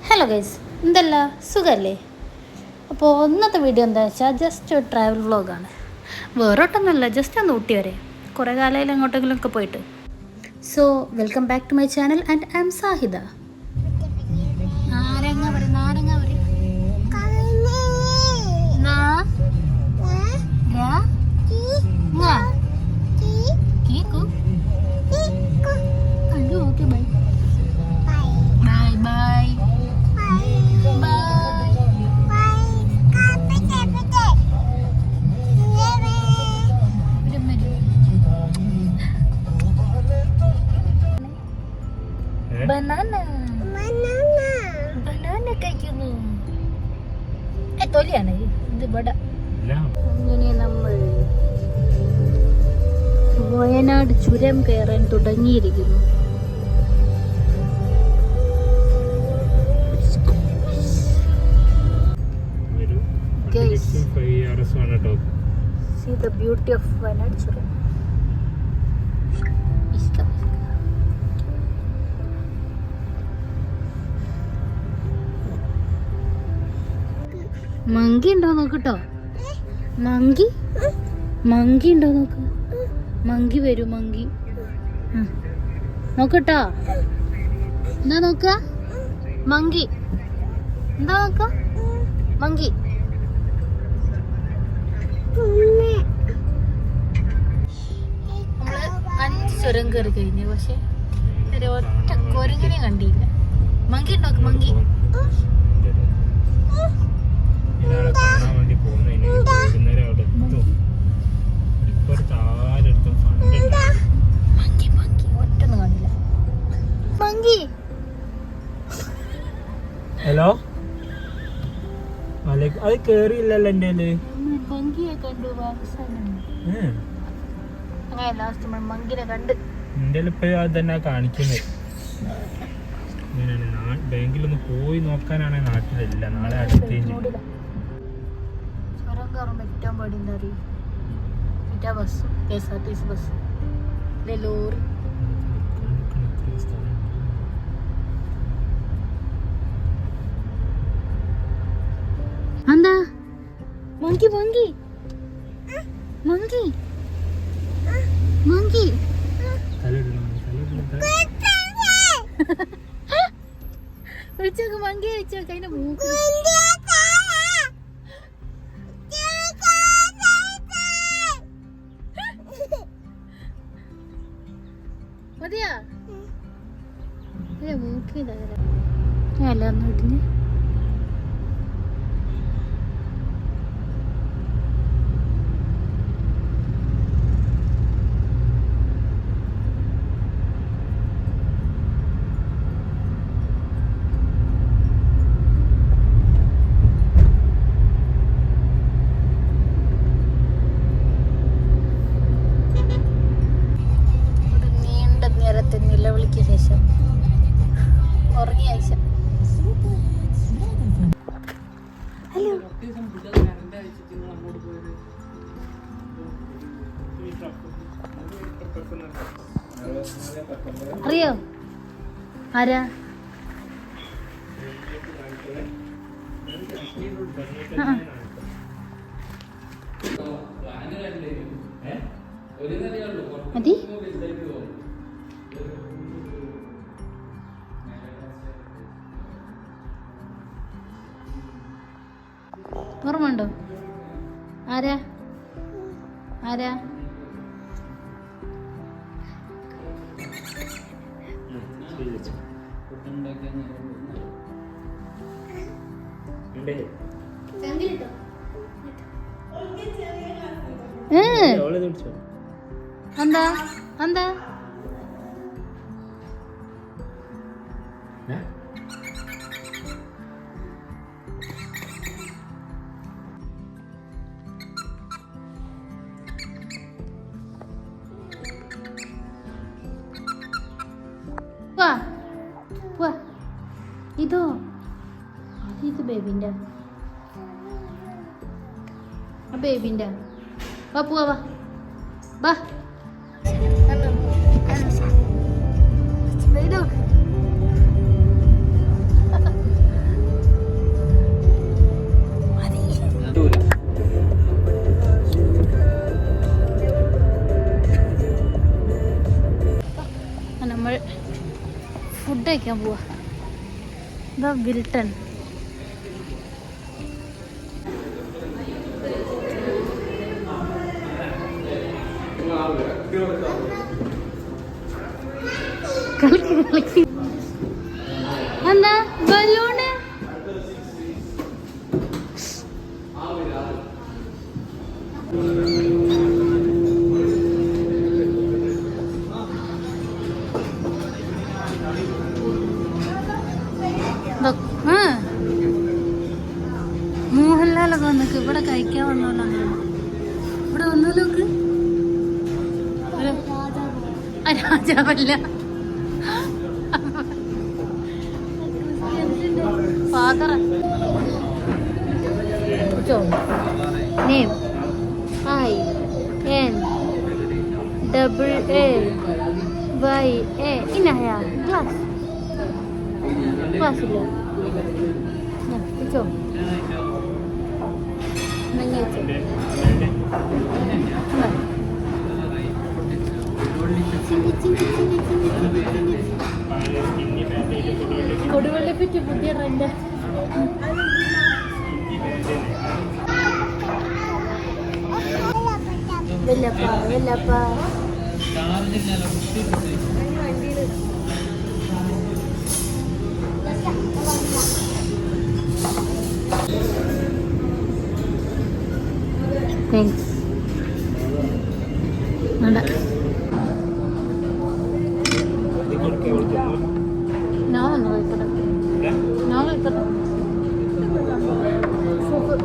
Hello guys, എന്തല്ല സുഖമല്ലേ? അപ്പോൾ ഇന്നത്തെ വീഡിയോ എന്താണെന്ന് വെച്ചാൽ ജസ്റ്റ് ഒരു ട്രാവൽ വ്ളോഗാണ്. വേറൊട്ടൊന്നുമല്ല, ജസ്റ്റ് ഒന്ന് ഊട്ടി വരെ കുറേ കാലയിൽ എങ്ങോട്ടെങ്കിലും ഒക്കെ പോയിട്ട്. So welcome back to my channel and I am Sahida. Banana കഴിക്കുന്നു. തൊലിയാണ് ഇത് ഇവിടെ. അങ്ങനെ നമ്മൾ വയനാട് ചുരം കയറാൻ തുടങ്ങിയിരിക്കുന്നു. See the beauty of Wayanad ചുരം. മങ്കി ഉണ്ടോ നോക്കട്ടോ. മങ്കി ഉണ്ടോ നോക്ക്. മങ്കി വരും. മങ്കി നോക്കട്ടോ. എന്താ നോക്ക? മങ്കി എന്താ നോക്ക? മങ്കി. നമ്മള് 5 ചുരം കയറി കഴിഞ്ഞു, പക്ഷെ ഒറ്റ കൊരങ്ങനെ കണ്ടില്ല. മങ്കി ഉണ്ടോക്ക്. മങ്കി ഹലോ, അത് കേറിയില്ലല്ലോ എന്റെ ഇപ്പൊ അതന്നെ കാണിക്കുന്നത്. ബാങ്കിലൊന്ന് പോയി നോക്കാനാണ് നാട്ടിലില്ല. നാളെ അടുത്ത ഏറ്റവും പേടി എന്താ അറിയാം? Bus, KSRTC bus, lorry. എന്താ മങ്കി മങ്കി മങ്കി മങ്കി വിളിച്ചോക്ക്. മങ്കി വിളിച്ചോക്ക്. അതിന്റെ മൂക്ക് മതിയാ. മൂക്കില്ല അല്ല ഒന്നിട്ടിന്. നിലവിളിക്ക് ശേഷം ഉറങ്ങിയ ആഴ്ച. ഹലോ, അറിയോ ആരാ? മതി. ഓർമ്മണ്ടോ? ആരാ ആരാ? എന്താ എന്താ ഇതോ? ഇത് ബേബിൻ്റെ. ബേബിൻ്റെ. വാ പോവാ. വാ വാ. നമ്മൾ ഫുഡ് കഴിക്കാൻ പോവാ. ഇതാ വിൽട്ടൺ. എന്താ ബലൂണ്? മോഹൻലാലൊക്കെ വന്നിക്ക് ഇവിടെ കഴിക്കാൻ വന്നോണ്ടാണ്. ഇവിടെ വന്നോലോക്ക് രാജാവല്ല, ഫാദർ. നെയിം INAAY ഇനഹയാ ക്ലാസ് ക്ലാസ്സില്ല. വെച്ചോ കൊടുവള്ളി പറ്റി പുതിയ ട്രെൻഡ്. വല്ലപ്പ വല്ലപ്പ താങ്ക്സ്. ഞാൻ ഒന്ന് കഴിക്കട്ടെ, ഞാൻ കഴിക്കട്ടെ. സൂപ്പർ.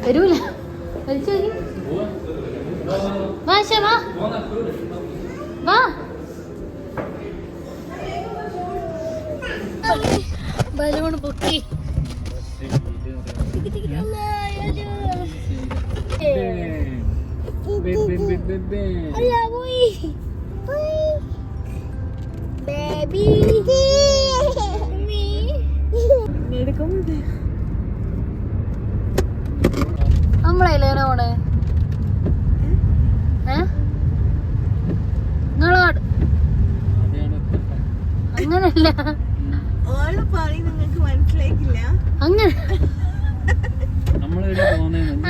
വരൂല വലിച്ചു വാ വാ. ബലൂൺ പൊക്കി. നമ്മളേലേനെ പോണേ? നിങ്ങളോട് അങ്ങനല്ല, അങ്ങനെ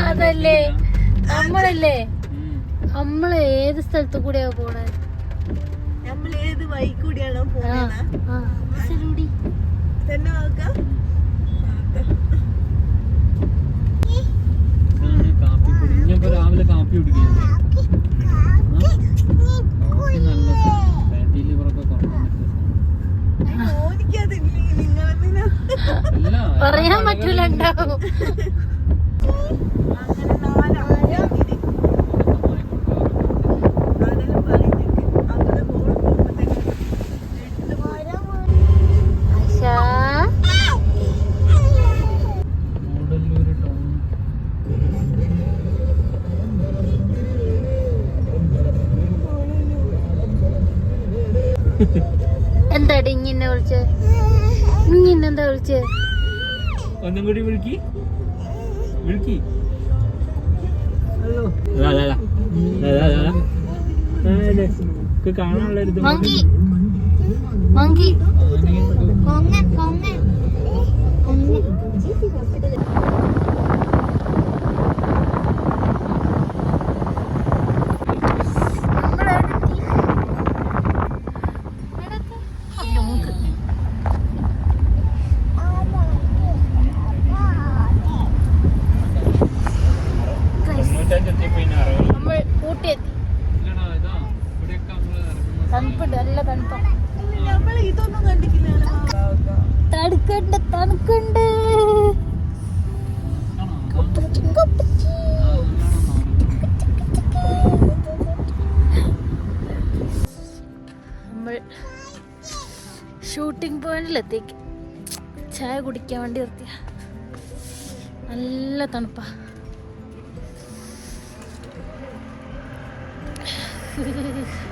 അതല്ലേ നമ്മളല്ലേ. നമ്മള് ഏത് സ്ഥലത്തു കൂടെയാ പോണേ? നമ്മളേത് വഴി കൂടിയാണോ തന്നെ നോക്കാം. രാവിലെ കാപ്പി കുടിക്കാൻ പറയാൻ പറ്റൂല, ഉണ്ടാവും. എന്താടി ഇങ്ങനെ വിളിച്ചേ? ഇന്നെന്താ വിളിച്ചേ? ഒന്നും കൂടി വിളിക്കി വിളിക്കി. കാണാനുള്ള മങ്കി മങ്കി കൊങ്ങൻ കൊങ്ങൻ. തണുപ്പുണ്ട്, നല്ല തണുപ്പാണ്. തണുക്കുണ്ട് തണുക്കുണ്ട്. നമ്മൾ ഷൂട്ടിംഗ് പോയിന്റിലെത്തേക്ക് ചായ കുടിക്കാൻ വേണ്ടി നിർത്തിയ. നല്ല തണുപ്പാ.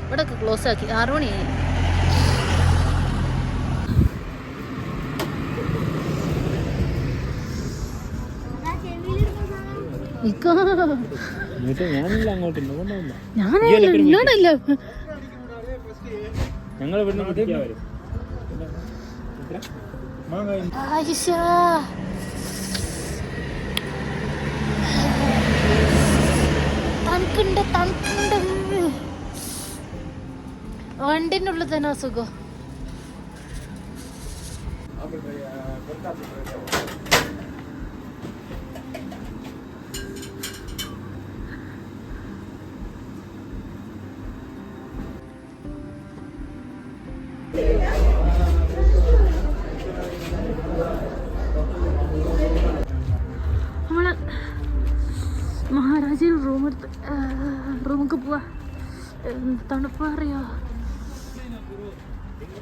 ഇവിടെ ഒക്കെ ക്ലോസ് ആക്കി, 6 മണിയായി. ഞാനില്ല അങ്ങോട്ട് ഞാനല്ല ഞങ്ങൾ ഇവിടുന്ന് തണുക്കുണ്ട് തണുക്കുണ്ട്. വണ്ടിൻ്റെ ഉള്ളിൽ തന്നെ സുഖം. നമ്മള് മഹാരാജയിൽ റൂമൊക്കെ പോവാ. തണുപ്പാ അറിയോ,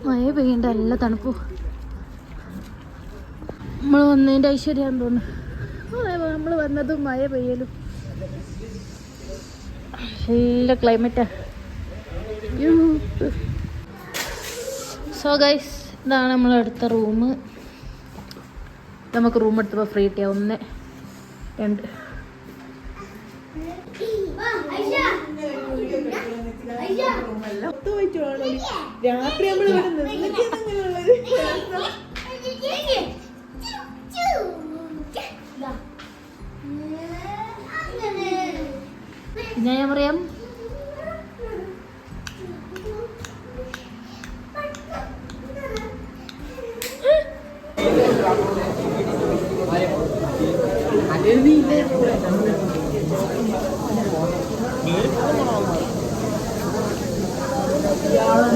മഴ പെയ്യണ്ട, നല്ല തണുപ്പു. നമ്മൾ വന്നതിൻ്റെ ഐശ്വര്യാന്ന് തോന്നുന്നു. നമ്മൾ വന്നതും മഴ പെയ്യലും നല്ല ക്ലൈമറ്റാ. സോ ഗൈസ്, ഇതാണ് നമ്മളെടുത്ത റൂം. നമുക്ക് റൂം എടുത്തപ്പോൾ ഫ്രീ കിട്ടിയ 1 2 രാത്രി നമ്മൾ ഞാൻ പറയാം,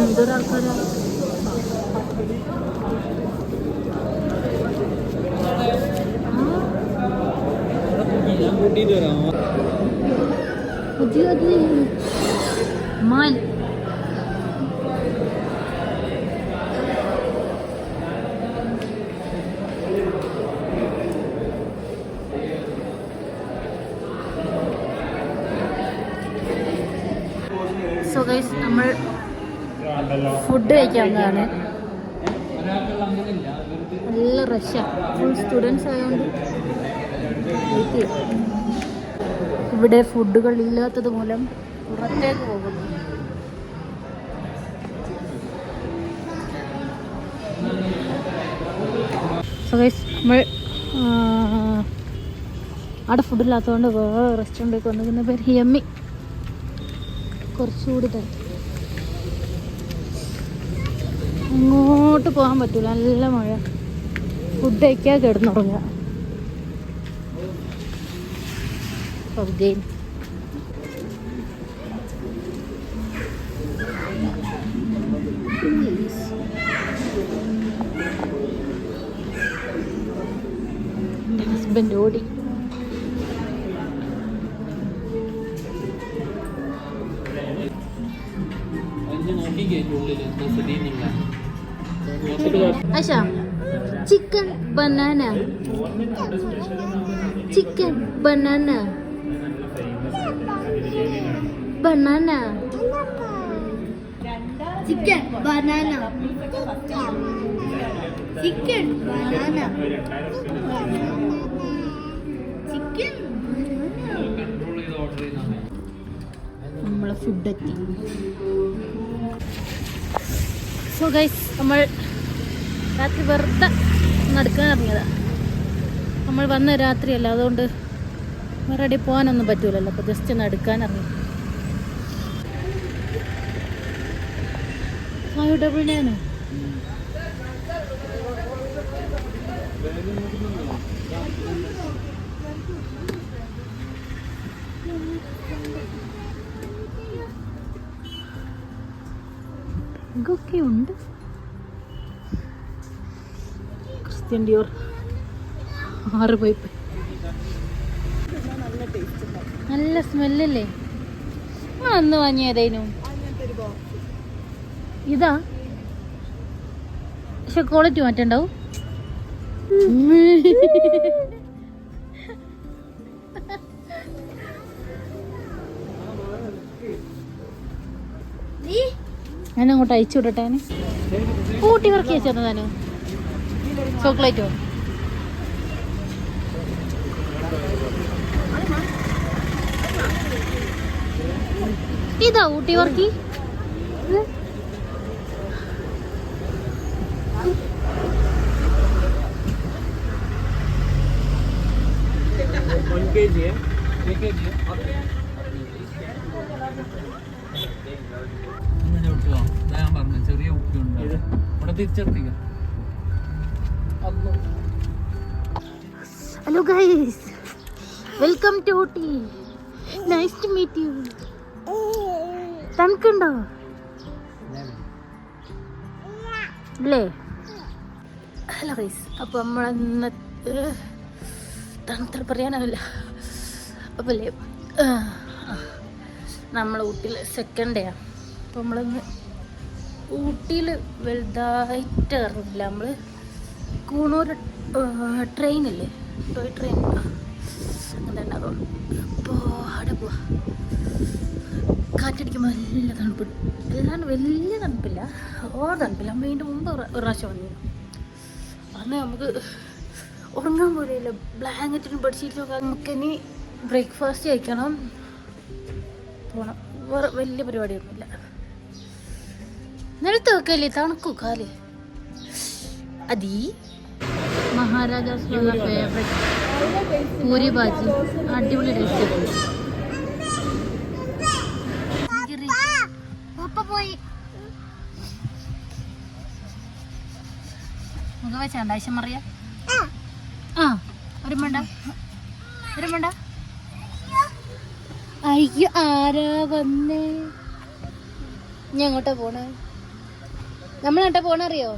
എന്തൊരാൾക്കാരാ. മാൻ സോ ഗൈസ്, നമ്മൾ ഫുഡ് കഴിക്കാവുന്നതാണ്. നല്ല റഷ്യാണ്, ഫുൾ സ്റ്റുഡൻസ് ആയതുകൊണ്ട് ഇവിടെ ഫുഡുകൾ ഇല്ലാത്തത് മൂലം പുറത്തേക്ക് പോകുന്നു. സോ ഗൈസ്, നമ്മൾ അവിടെ ഫുഡില്ലാത്തതുകൊണ്ട് വേറെ റെസ്റ്റോറൻറ്റിലേക്ക് വന്നിരിക്കുന്ന പേര് യമ്മി. കുറച്ചുകൂടി തന്നെ അങ്ങോട്ട് പോകാൻ പറ്റൂല, നല്ല മഴ. ഫുഡ് കഴിക്കാൻ കിടന്നുറങ്ങുക. ഹസ്ബൻഡ് ഓടി. Aisha, chicken banana. Chicken banana. Banana. Chicken banana. Chicken banana. Chicken. നമ്മളെ ഫുഡ് എത്തി. സോ ഗൈസ്, നമ്മൾ രാത്രി വെറുതെ നടക്കാൻ ഇറങ്ങിയതാണ്. നമ്മൾ വന്ന രാത്രിയല്ല, അതുകൊണ്ട് വേറെ എവിടെ പോകാനൊന്നും പറ്റൂലല്ലോ. അപ്പോൾ ജസ്റ്റ് നടക്കാൻ ഇറങ്ങി. 599 ഇതൊക്കെ ഉണ്ട്. Christian Dior 6 pipe. നല്ല സ്മെല്ലല്ലേ. അന്ന് വാങ്ങിയതേനു ഇതാ, പക്ഷെ ക്വാളിറ്റി മാറ്റണ്ടാവും. അങ്ങോട്ട് അയച്ചു വിടട്ടെ. ഊട്ടി വർക്ക് വെച്ചോ താനോ ചോക്ലേറ്റോ? ഇതാ ഊട്ടി വർക്കി. ചെറിയ ഉപ്പിയുണ്ട് ഇവിടെ തിരിച്ചെത്തിക്കാം. Hello guys, welcome to Ooty. Nice to meet you. തണുക്കുണ്ടോ അല്ലേ? ഹലോ ഗൈസ്, അപ്പോൾ നമ്മളിന്ന് തണുത്ത പറയാനാവില്ല. അപ്പോൾ അല്ലേ നമ്മൾ ഊട്ടിയിൽ സെക്കൻഡ് ഡേ ആണ്. അപ്പോൾ നമ്മളിന്ന് ഊട്ടിയിൽ വലുതായിട്ട് ഇറങ്ങില്ല. നമ്മൾ കൂണൂർ ട്രെയിനില്ലേ, ടോയ് ട്രെയിൻ അതുണ്ടാകും. അപ്പോൾ അവിടെ പോവാ. കാറ്റടിക്കുമ്പോൾ നല്ല തണുപ്പ്, അല്ലാണ്ട് വലിയ തണുപ്പില്ല, ഓവർ തണുപ്പില്ല. നമ്മൾ ഇതിൻ്റെ മുമ്പ് ഒരു പ്രാവശ്യം വന്നിരുന്നു. അന്ന് നമുക്ക് ഉറങ്ങാൻ പോലെയില്ല, ബ്ലാങ്കറ്റിനും ബെഡ്ഷീറ്റിനും ഒക്കെ. നമുക്കിനി ബ്രേക്ക്ഫാസ്റ്റ് കഴിക്കണം, പോകണം. വേറെ വലിയ പരിപാടിയൊന്നുമില്ല. നിലത്ത് വെക്കല്ലേ, തണുക്കൂ കാല്. അതീ മഹാരാജാസ് ഫേവറേറ്റ് പൂരി ബാജി, അടിപൊളി ടേസ്റ്റ്. പോയി മുഖ വെച്ചാണ്ട ആവശ്യം അറിയാം. ആ ഒരു വേണ്ട, ഒരു വേണ്ട. അയ്യോ, ആരാ വന്നേ? ഇനി എങ്ങോട്ടാ പോണേ? നമ്മളെങ്ങോട്ടാ പോണറിയോ?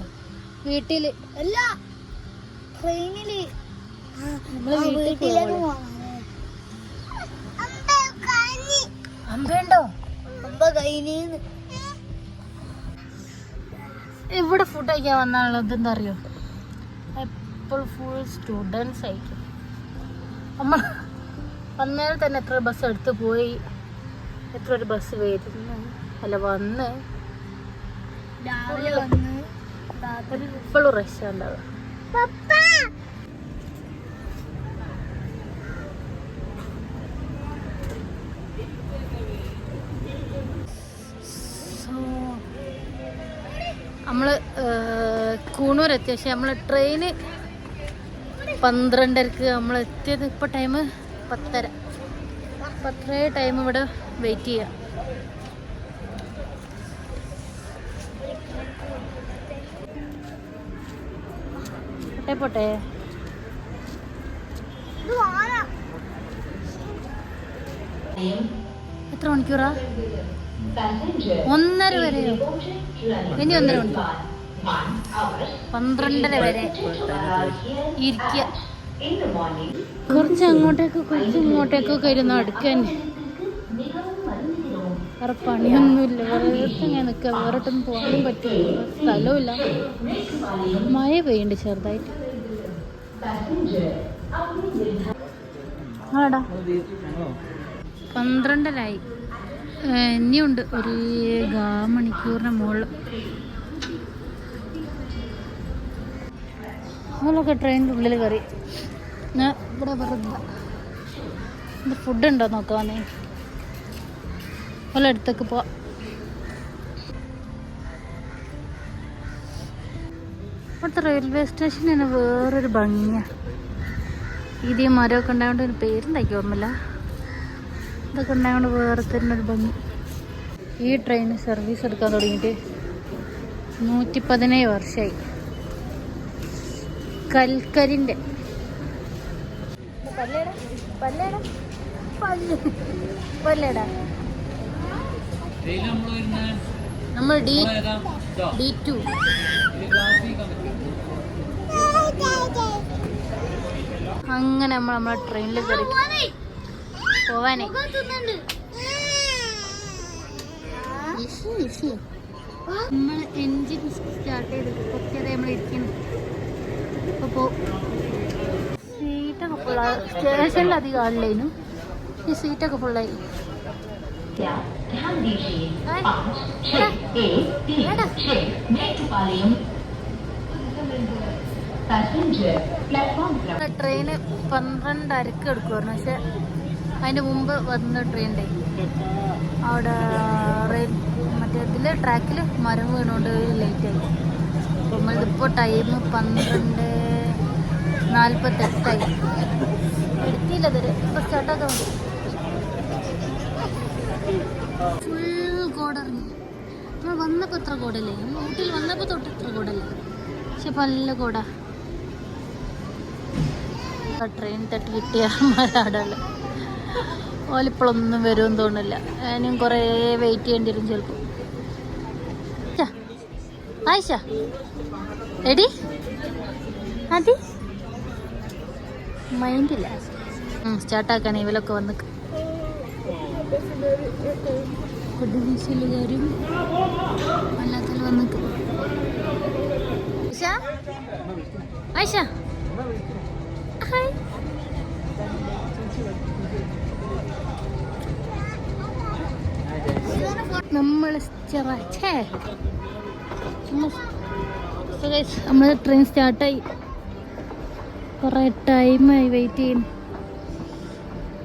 വീട്ടില് അല്ല, ട്രെയിനില്. നമ്മള് വീട്ടിലേക്ക് അമ്പുണ്ടോ? അമ്പ കൈനീന്ന് ഇവിടെ ഫുഡ് കഴിക്കാൻ വന്നാണുള്ളത്. എന്താ അറിയോ, എപ്പോഴും ഫുൾ സ്റ്റുഡൻസ് ആയിരിക്കും. നമ്മൾ വന്നേരം തന്നെ എത്ര ബസ് എടുത്ത് പോയി, എത്ര ഒരു ബസ് വരുന്നു അല്ല വന്ന് എപ്പോഴും റഷ് ഉണ്ടാവുക. നമ്മൾ കൂണൂർ എത്തിയ ശേഷം നമ്മൾ ട്രെയിന് 12:30 നമ്മൾ എത്തിയത്. ഇപ്പോൾ ടൈം 10:30 ടൈം ഇവിടെ വെയിറ്റ് ചെയ്യാം. പോട്ടെ എത്ര മണിക്കൂറാ? 1:30 വരെയോ? ഇനി 1:30 മണിക്കൂർ, 12:30 വരെ ഇരിക്കുക. കുറച്ച് ഇങ്ങോട്ടേക്കൊക്കെ ഇരുന്ന് അടുക്കാൻ. വേറെ പണിയൊന്നുമില്ല, വെറുതെ ഞാൻ നിൽക്കുക. വേറൊട്ടൊന്നും പോകാനും പറ്റില്ല, സ്ഥലവുമില്ല. മഴ പെയ്യുന്നുണ്ട് ചെറുതായിട്ട്. ആടാ 12:30 ഇനിയുണ്ട് ഒരു 1/4 മണിക്കൂറിന് മുകളിൽ. നമ്മളൊക്കെ ട്രെയിനിൻ്റെ ഉള്ളിൽ കയറി. ഞാൻ ഇവിടെ വെറുതെ ഇത് ഫുഡ് ഉണ്ടോ നോക്കാന്നേ, വല്ല അടുത്തൊക്കെ പോവാം. ഇവിടുത്തെ റെയിൽവേ സ്റ്റേഷൻ തന്നെ വേറൊരു ഭംഗിയാണ്. ഇത് മരമൊക്കെ ഉണ്ടായതുകൊണ്ട് ഒരു പേരുണ്ടാക്കി ഓർമ്മയില്ല. ഇതൊക്കെ ഉണ്ടായതുകൊണ്ട് വേറെ തന്നെ ഒരു ഭംഗി. ഈ ട്രെയിൻ സർവീസ് എടുക്കാൻ തുടങ്ങിയിട്ട് 117 വർഷമായി. കൽക്കരിൻ്റെ നമ്മൾ D2 അങ്ങനെ നമ്മളെ ട്രെയിനിൽ കയറി പോവാനേ. നമ്മൾ എൻജിൻ സ്റ്റാർട്ട് ചെയ്തിട്ട് കുറച്ചേരെ നമ്മൾ ഇരിക്കുന്നു. അപ്പോൾ സീറ്റൊക്കെ ഫുള്ളായി. സ്റ്റേഷനിൽ അധികം ആളില്ലേനും, ഈ സീറ്റൊക്കെ ഫുള്ളായി. ട്രെയിന് 12:30 എടുക്കുമായിരുന്നു. പക്ഷെ അതിൻ്റെ മുമ്പ് വന്ന ട്രെയിൻ അവിടെ റെയിൽ മറ്റേ ഇതിൽ ട്രാക്കിൽ മരം വീണുകൊണ്ട് ലേറ്റായി. നമ്മളിപ്പോൾ ടൈം 12:48 എടുത്തില്ല തരെ. ഇപ്പോൾ സ്റ്റാർട്ടാക്കാൻ മതി. ഫുൾ കോടിറങ്ങി. നമ്മൾ വന്നപ്പോൾ എത്ര കോടല്ലേ, നമ്മൾ ഊട്ടിയിൽ വന്നപ്പോൾ തൊട്ട് എത്ര കോടല്ലേ. പക്ഷെ നല്ല കോട. ട്രെയിൻ തട്ടി കിട്ടിയ മരാടല്ല. ഓലിപ്പോഴൊന്നും വരുമെന്ന് തോന്നില്ല. അതിനും കുറേ വെയിറ്റ് ചെയ്യേണ്ടി വരും ചിലപ്പോൾ. ആയിഷ എടി അതി മൈൻഡില്ല. സ്റ്റാർട്ടാക്കാൻ ഇവലൊക്കെ വന്ന് കൊടുവീശലുകാരും അല്ലാത്ത വന്ന് ആയിഷ ഹായ്. നമ്മൾ ട്രെയിൻ സ്റ്റാർട്ടായി. കുറേ ടൈമായി വെയിറ്റ് ചെയ്യുന്നു.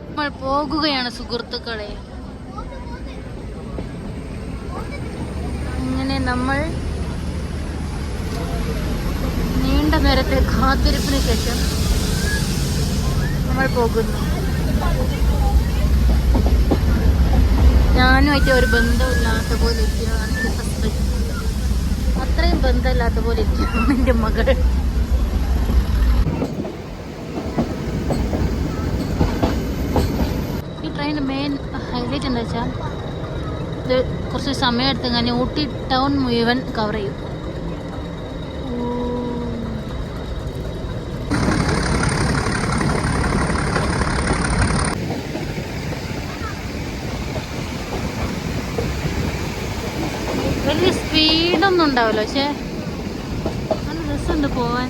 നമ്മൾ പോകുകയാണ് സുഹൃത്തുക്കളെ. അങ്ങനെ നമ്മൾ നീണ്ട നേരത്തെ കാത്തിരിപ്പിന് ശേഷം നമ്മൾ പോകുന്നു. ഞാനുമായിട്ട് ഒരു ബന്ധമില്ലാത്ത പോലെ ഇരിക്കുകയാണ് എൻ്റെ ഹസ്ബൻഡ്. അത്രയും ബന്ധമില്ലാത്ത പോലെ ഇരിക്കുകയാണ് എൻ്റെ മകൾ. ഈ ട്രെയിനിൻ്റെ മെയിൻ ഹൈലൈറ്റ് എന്താ വെച്ചാൽ ഇത് കുറച്ച് സമയം എടുത്ത് ഞാൻ ഊട്ടി ടൗൺ മുഴുവൻ കവർ ചെയ്യും. വലിയ സ്പീഡൊന്നും ഉണ്ടാവില്ല, പക്ഷെ നല്ല രസമുണ്ട് പോവാൻ.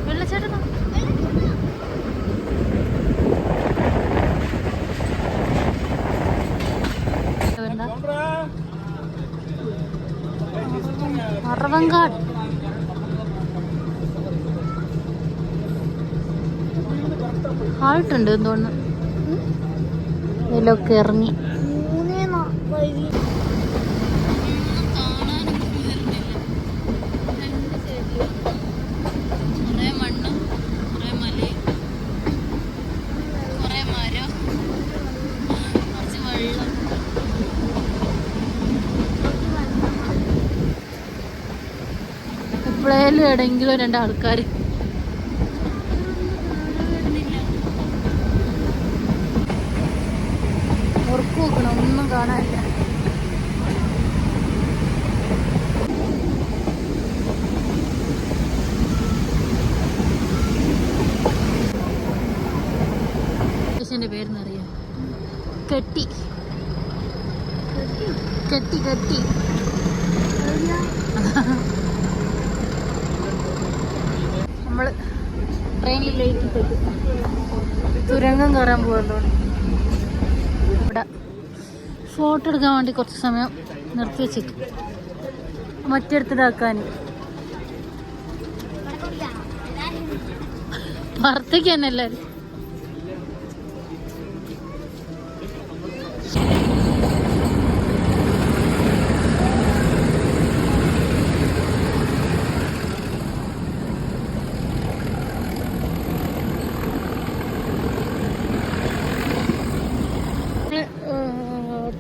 വെള്ളച്ചാട്ടം അറവങ്കാട്. ഹാൾട്ടുണ്ട് തോന്നുന്നു. ഇതിലൊക്കെ ഇറങ്ങി. കുറേ മണ്ണും കുറേ മലയും കുറേ മരം കുറച്ച് വെള്ളം. എപ്പോഴേലും എവിടെയെങ്കിലും 2 ആൾക്കാർ. ഉറപ്പ് നോക്കണം, ഒന്നും കാണാനില്ല. സ്റ്റേഷൻ്റെ പേരെന്നറിയാം. കെട്ടി കെട്ടി കെട്ടി നമ്മൾ ട്രെയിനിൽ ലേറ്റ് തുരങ്കം കയറാൻ പോകുമല്ലോ. ഇവിടെ ഫോട്ടോ എടുക്കാൻ വേണ്ടി കുറച്ച് സമയം നിർത്തി വെച്ചിട്ട് മറ്റെടുത്തിതാക്കാൻ. പുറത്തേക്ക് തന്നെ എല്ലാവരും.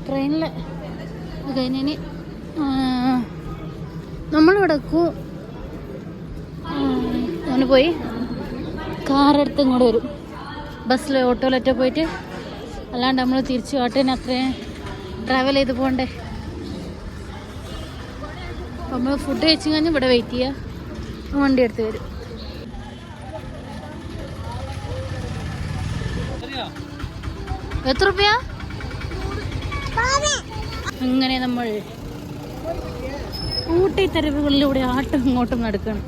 ട്രെയിനിൽ കഴിഞ്ഞ് നമ്മളിവിടെ അങ്ങനെ പോയി കാറെടുത്ത് ഇങ്ങോട്ട് വരും. ബസ്സിൽ ഓട്ടോയിലൊറ്റ പോയിട്ട്, അല്ലാണ്ട് നമ്മൾ തിരിച്ചു ഓട്ടോന് അത്രയും ട്രാവൽ ചെയ്ത് പോകണ്ടേ. അപ്പം നമ്മൾ ഫുഡ് കഴിച്ച് കഴിഞ്ഞ് ഇവിടെ വെയിറ്റ് ചെയ്യുക, വണ്ടി എടുത്ത് വരും. എത്ര രൂപയാ? അങ്ങനെ നമ്മൾ ഊട്ടി തെരുവുകളിലൂടെ ആട്ടും ഇങ്ങോട്ടും നടക്കണം.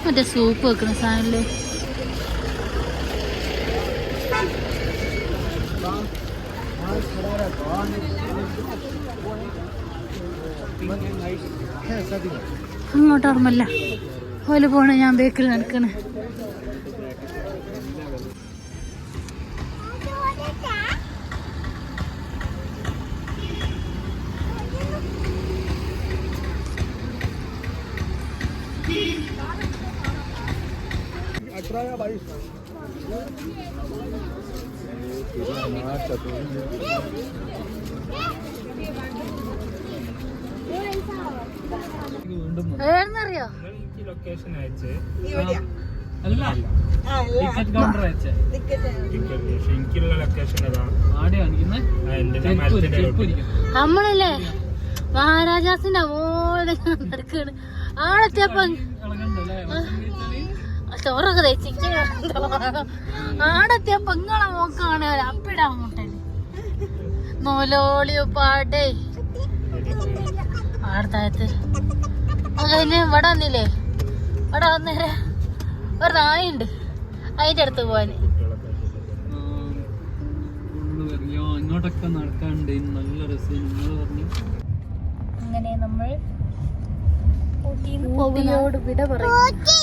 മറ്റേ സൂപ്പ് വെക്കുന്ന സാധനല്ലേ, അങ്ങോട്ട് ഓർമ്മല്ല. ഓല് പോണ ഞാൻ ബേക്കിൽ നടക്കണ. ഏന്നറിയോ ലൊക്കേഷൻ അയച്ചേ അല്ല ടിക്കറ്റ് കൗണ്ടർ അയച്ചേ. പക്ഷെ എനിക്കുള്ള ലൊക്കേഷൻ ഏതാ? ആടെ കാണിക്കുന്നത് നമ്മളില്ലേ മഹാരാജാസിന്റെ മോളെ നടക്കാണ്. ആളെത്തിയപ്പോ ചോറൊക്കെ തയ്ച്ചിട്ട് ആടെത്തിയപ്പോ ഇങ്ങളെ നോക്കാണ് അപ്പിടാൻ മുട്ടല് നോലോളിയോ പാടേ ആടത്തായത്ത്. അതിന് ഇവിടെ വന്നില്ലേ, ഇവിടെ വന്നേരെ ഒരു നായുണ്ട്, അതിന്റെ അടുത്ത് പോവാന്. ഇങ്ങോട്ടൊക്കെ നടക്കാണ്ട് നല്ല രസം നിങ്ങൾ പറഞ്ഞു. അങ്ങനെ നമ്മൾ ഊട്ടിയോട് വിട പറയും. അഞ്ച്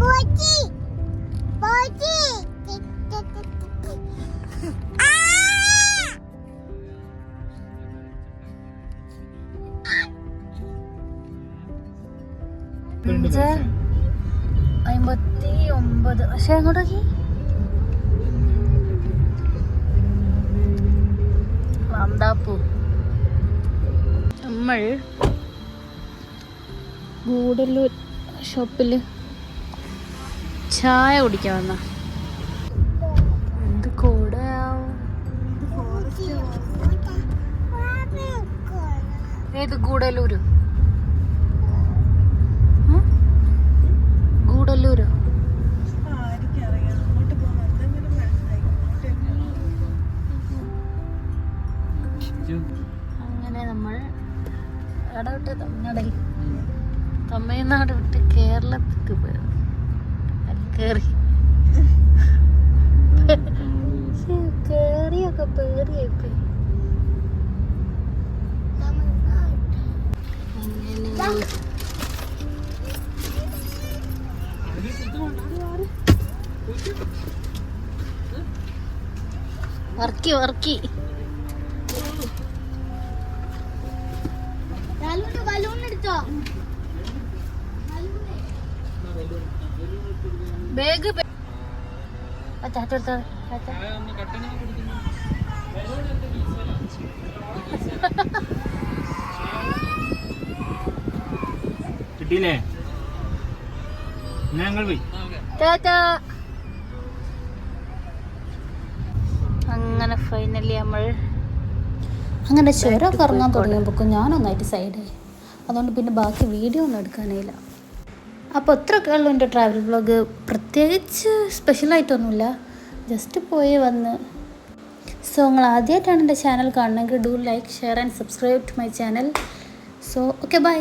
59. പക്ഷെ എങ്ങോട്ടേക്ക് വന്താപ്പൂ. നമ്മൾ ഗൂഡല്ലൂർ ഷോപ്പിൽ ചായ കുടിക്കാൻ വന്ന. എന്ത് കൂടെയാവും. ഏത് ഗൂഡല്ലൂര്? ഗൂഡല്ലൂരോ? അങ്ങനെ നമ്മൾ അവിടെ വിട്ട് തമിഴ്നാട് വിട്ട് കേരളത്തിക്ക് പോയത്. കേറി കേറിയൊക്കെ പേറിയായിപ്പോയി. വർക്കി വർക്കി ബാഗ് കിട്ടിയില്ലേ? ഞങ്ങൾ പോയി. അങ്ങനെ ഫൈനലി നമ്മൾ അങ്ങനെ ചുരമൊക്കെ ഇറങ്ങാൻ തുടങ്ങിയപ്പോൾ ഞാനൊന്നായിട്ട് സൈഡായി. അതുകൊണ്ട് പിന്നെ ബാക്കി വീഡിയോ ഒന്നും എടുക്കാനില്ല. അപ്പോൾ ഇത്രയൊക്കെ ഉള്ളൂ എൻ്റെ ട്രാവൽ വ്ളോഗ്. പ്രത്യേകിച്ച് സ്പെഷ്യലായിട്ടൊന്നുമില്ല, ജസ്റ്റ് പോയി വന്ന്. സോ നിങ്ങൾ ആദ്യമായിട്ടാണ് എൻ്റെ ചാനൽ കാണണമെങ്കിൽ do like share and subscribe to my channel. So okay by.